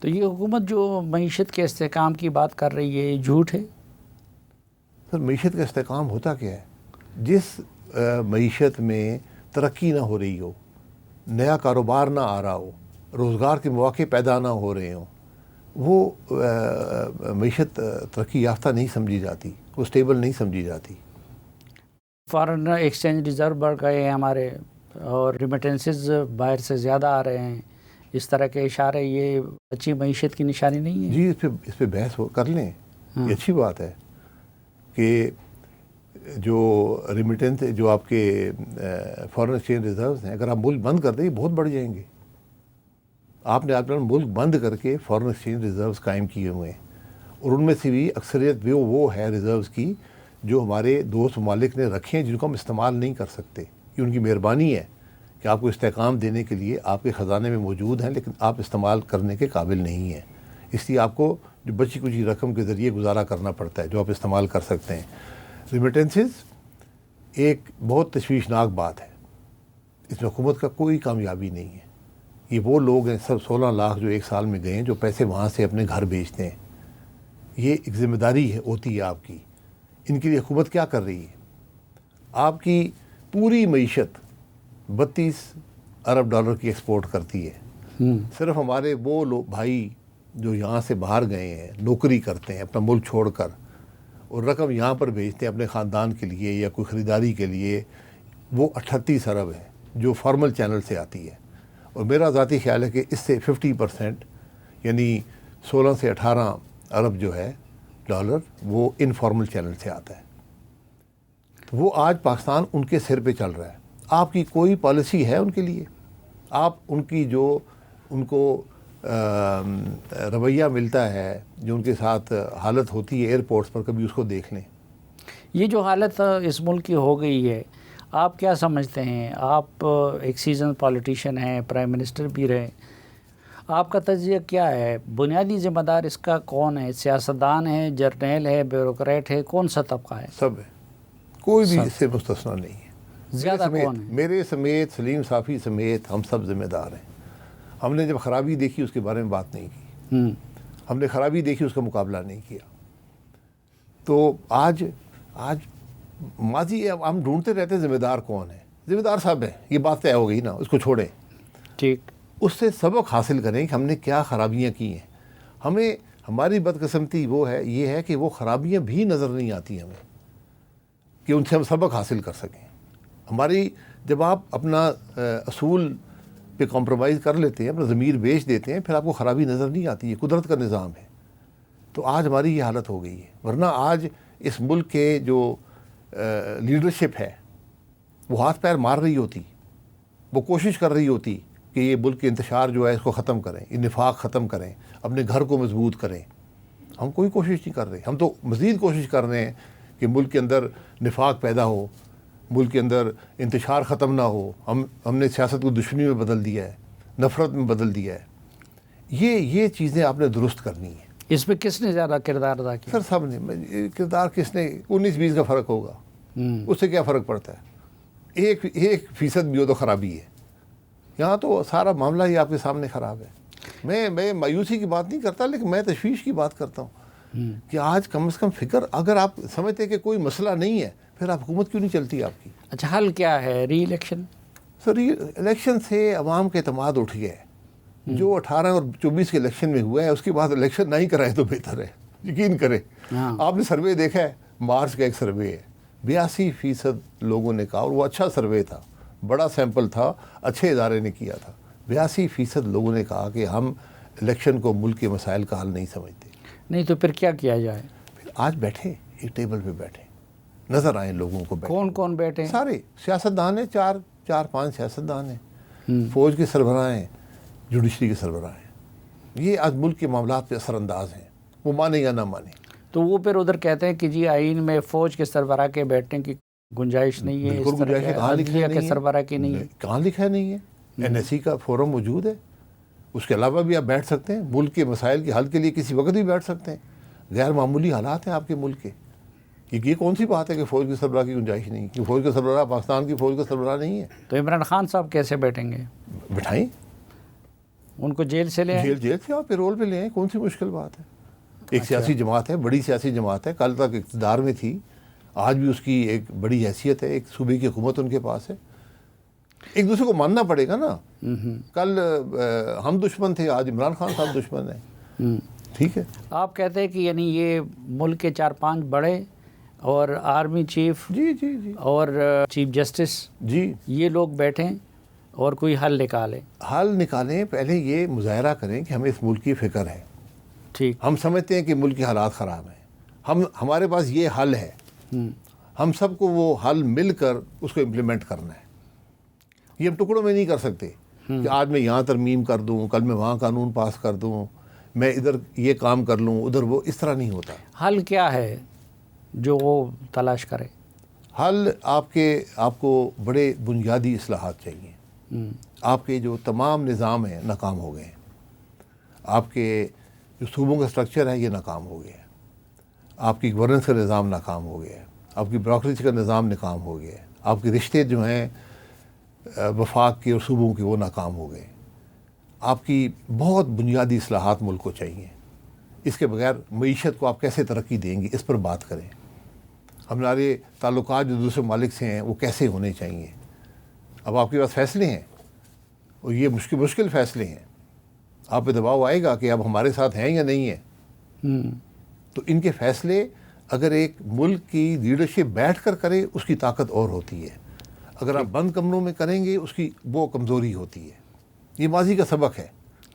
تو یہ حکومت جو معیشت کے استحکام کی بات کر رہی ہے یہ جھوٹ ہے؟ سر معیشت کا استحکام ہوتا کیا ہے؟ جس معیشت میں ترقی نہ ہو رہی ہو، نیا کاروبار نہ آ رہا ہو، روزگار کے مواقع پیدا نہ ہو رہے ہوں، وہ معیشت ترقی یافتہ نہیں سمجھی جاتی، وہ اسٹیبل نہیں سمجھی جاتی۔ فارن ایکسچینج ریزرو بڑھ گئے ہیں ہمارے، اور ریمیٹنسز باہر سے زیادہ آ رہے ہیں، اس طرح کے اشارے یہ اچھی معیشت کی نشانی نہیں ہے؟ جی اس پہ بحث کر لیں، یہ اچھی بات ہے کہ جو ریمیٹنس جو آپ کے فارن ایکسچینج ریزروز ہیں، اگر آپ ملک بند کر دیں یہ بہت بڑھ جائیں گے۔ آپ نے اپنا ملک بند کر کے فارن ایکسچینج ریزروز قائم کیے ہوئے ہیں، اور ان میں سے بھی اکثریت وہ ہے ریزروز کی جو ہمارے دوست ممالک نے رکھے ہیں، جن کو ہم استعمال نہیں کر سکتے۔ یہ ان کی مہربانی ہے کہ آپ کو استحکام دینے کے لیے آپ کے خزانے میں موجود ہیں، لیکن آپ استعمال کرنے کے قابل نہیں ہیں، اس لیے آپ کو جو بچی کچی رقم کے ذریعے گزارا کرنا پڑتا ہے جو آپ استعمال کر سکتے ہیں۔ ریمیٹنسز ایک بہت تشویشناک بات ہے، اس میں حکومت کا کوئی کامیابی نہیں ہے۔ یہ وہ لوگ ہیں، سب 16 لاکھ جو ایک سال میں گئے ہیں، جو پیسے وہاں سے اپنے گھر بھیجتے ہیں۔ یہ ایک ذمہ داری ہوتی ہے آپ کی۔ ان کے لیے حکومت کیا کر رہی ہے؟ آپ کی پوری معیشت 32 ارب ڈالر کی ایکسپورٹ کرتی ہے۔ صرف ہمارے وہ لوگ بھائی جو یہاں سے باہر گئے ہیں، نوکری کرتے ہیں اپنا ملک چھوڑ کر، اور رقم یہاں پر بھیجتے ہیں اپنے خاندان کے لیے یا کوئی خریداری کے لیے، وہ 38 ارب ہے جو فارمل چینل سے آتی ہے۔ اور میرا ذاتی خیال ہے کہ اس سے 50% یعنی 16 سے 18 ارب جو ہے ڈالر وہ انفارمل چینل سے آتا ہے۔ وہ آج پاکستان ان کے سر پہ چل رہا ہے۔ آپ کی کوئی پالیسی ہے ان کے لیے؟ آپ ان کی جو ان کو رویہ ملتا ہے، جو ان کے ساتھ حالت ہوتی ہے ایئرپورٹس پر، کبھی اس کو دیکھ لیں۔ یہ جو حالت اس ملک کی ہو گئی ہے، آپ کیا سمجھتے ہیں؟ آپ ایک سیزن پولیٹیشین ہیں، پرائم منسٹر بھی رہے، آپ کا تجزیہ کیا ہے؟ بنیادی ذمہ دار اس کا کون ہے؟ سیاستدان ہے، جرنیل ہے، بیوروکریٹ ہے، کون سا طبقہ ہے؟ سب ہے، کوئی بھی اس سے مستثنا نہیں ہے۔ زیادہ کون ہے؟ میرے سمیت، سلیم صافی سمیت ہم سب ذمہ دار ہیں۔ ہم نے جب خرابی دیکھی اس کے بارے میں بات نہیں کی، ہم نے خرابی دیکھی اس کا مقابلہ نہیں کیا۔ تو آج ماضی ہم ڈھونڈتے رہتے ذمہ دار کون ہے؟ ذمہ دار صاحب ہیں، یہ بات طے ہو گئی نا، اس کو چھوڑیں۔ ٹھیک، اس سے سبق حاصل کریں کہ ہم نے کیا خرابیاں کی ہیں۔ ہمیں ہماری بدقسمتی یہ ہے کہ وہ خرابیاں بھی نظر نہیں آتی ہمیں کہ ان سے ہم سبق حاصل کر سکیں۔ جب آپ اپنا اصول پہ کمپرومائز کر لیتے ہیں، اپنا ضمیر بیچ دیتے ہیں، پھر آپ کو خرابی نظر نہیں آتی۔ یہ قدرت کا نظام ہے۔ تو آج ہماری یہ حالت ہو گئی ہے، ورنہ آج اس ملک کے جو لیڈرشپ ہے وہ ہاتھ پیر مار رہی ہوتی، وہ کوشش کر رہی ہوتی کہ یہ ملک کے انتشار جو ہے اس کو ختم کریں، یہ نفاق ختم کریں، اپنے گھر کو مضبوط کریں۔ ہم کوئی کوشش نہیں کر رہے، ہم تو مزید کوشش کر رہے ہیں کہ ملک کے اندر نفاق پیدا ہو، ملک کے اندر انتشار ختم نہ ہو۔ ہم نے سیاست کو دشمنی میں بدل دیا ہے، نفرت میں بدل دیا ہے۔ یہ چیزیں آپ نے درست کرنی ہیں۔ اس میں کس نے زیادہ کردار ادا کیا؟ سر سب نے کردار، کس نے 19-20 کا فرق ہوگا، اس سے کیا فرق پڑتا ہے؟ 1% بھی ہو تو خرابی ہے۔ یہاں تو سارا معاملہ ہی آپ کے سامنے خراب ہے۔ میں مایوسی کی بات نہیں کرتا، لیکن میں تشویش کی بات کرتا ہوں کہ آج کم از کم فکر، اگر آپ سمجھتے ہیں کہ کوئی مسئلہ نہیں ہے، پھر آپ حکومت کیوں نہیں چلتی آپ کی؟ اچھا، حل کیا ہے؟ ری الیکشن؟ سر الیکشن سے عوام کا اعتماد اٹھ گیا ہے۔ جو 18 اور 24 کے الیکشن میں ہوا ہے، اس کے بعد الیکشن نہ ہی کرائے تو بہتر ہے، یقین کریں۔ آپ نے سروے دیکھا ہے، مارچ کا ایک سروے ہے، 82% لوگوں نے کہا، اور وہ اچھا سروے تھا، بڑا سیمپل تھا، اچھے ادارے نے کیا تھا، 82% لوگوں نے کہا کہ ہم الیکشن کو ملک کے مسائل کا حل نہیں سمجھتے۔ نہیں تو پھر کیا کیا جائے؟ پھر آج بیٹھے ایک ٹیبل پہ بیٹھے، نظر آئیں لوگوں کو، کون کون بیٹھے؟ سارے سیاستدان ہیں، 4-5 سیاستدان ہیں، فوج کے سربراہ ہیں، جوڈیشری کے سربراہ ہیں۔ یہ آج ملک کے معاملات پہ اثر انداز ہیں، وہ مانے یا نہ مانے۔ تو وہ پھر ادھر کہتے ہیں کہ جی آئین میں فوج کے سربراہ کے بیٹھنے کی گنجائش نہیں ہے، بالکل گنجائش ہے، کہاں لکھا عدلیہ نہیں کے ہے، سربراہ کی نہیں ہے، کہاں لکھا نہیں ہے۔ NSE کا فورم موجود ہے، اس کے علاوہ بھی آپ بیٹھ سکتے ہیں، ملک کے مسائل کے حل کے لیے کسی وقت بھی بیٹھ سکتے ہیں۔ غیر معمولی حالات ہیں آپ کے ملک کے۔ یہ کون سی بات ہے کہ فوج کے سربراہ کی گنجائش نہیں؟ کہ فوج کا سربراہ پاکستان کی فوج کا سربراہ نہیں ہے؟ تو عمران خان صاحب کیسے بیٹھیں گے؟ بٹھائیں، ان کو جیل سے لے آئیں؟ جیل سے آپ پیرول پہ لے آئیں، کون سی مشکل بات ہے؟ ایک سیاسی جماعت ہے، بڑی سیاسی جماعت ہے، کل تک اقتدار میں تھی، آج بھی اس کی ایک بڑی حیثیت ہے، ایک صوبے کی حکومت ان کے پاس ہے. ایک دوسرے کو ماننا پڑے گا نا. کل ہم دشمن تھے، آج عمران خان صاحب دشمن ہیں. ٹھیک ہے. آپ کہتے ہیں کہ یعنی یہ ملک کے 4-5 بڑے اور آرمی چیف جی جی جی اور چیف جسٹس جی یہ لوگ بیٹھیں اور کوئی حل نکالیں. حل نکالیں. پہلے یہ مظاہرہ کریں کہ ہمیں اس ملک کی فکر ہے. ٹھیک. ہم سمجھتے ہیں کہ ملک کے حالات خراب ہیں، ہمارے پاس یہ حل ہے. ہم سب کو وہ حل مل کر اس کو امپلیمنٹ کرنا ہے. یہ ہم ٹکڑوں میں نہیں کر سکتے کہ آج میں یہاں ترمیم کر دوں، کل میں وہاں قانون پاس کر دوں، میں ادھر یہ کام کر لوں، ادھر وہ. اس طرح نہیں ہوتا. حل کیا ہے جو وہ تلاش کرے؟ حل آپ کو بڑے بنیادی اصلاحات چاہیے. آپ کے جو تمام نظام ہیں ناکام ہو گئے ہیں. آپ کے جو صوبوں کا سٹرکچر ہے یہ ناکام ہو گیا ہے. آپ کی گورننس کا نظام ناکام ہو گیا ہے. آپ کی بیوروکریسی کا نظام ناکام ہو گیا ہے. آپ کے رشتے جو ہیں وفاق کے اور صوبوں کے وہ ناکام ہو گئے. آپ کی بہت بنیادی اصلاحات ملک کو چاہیے. اس کے بغیر معیشت کو آپ کیسے ترقی دیں گے، اس پر بات کریں. ہمارے تعلقات جو دوسرے ممالک سے ہیں وہ کیسے ہونے چاہیے. اب آپ کے پاس فیصلے ہیں اور یہ مشکل فیصلے ہیں. آپ پہ دباؤ آئے گا کہ اب ہمارے ساتھ ہیں یا نہیں ہیں. تو ان کے فیصلے اگر ایک ملک کی لیڈرشپ بیٹھ کر کرے اس کی طاقت اور ہوتی ہے. اگر آپ بند کمروں میں کریں گے اس کی وہ کمزوری ہوتی ہے. یہ ماضی کا سبق ہے.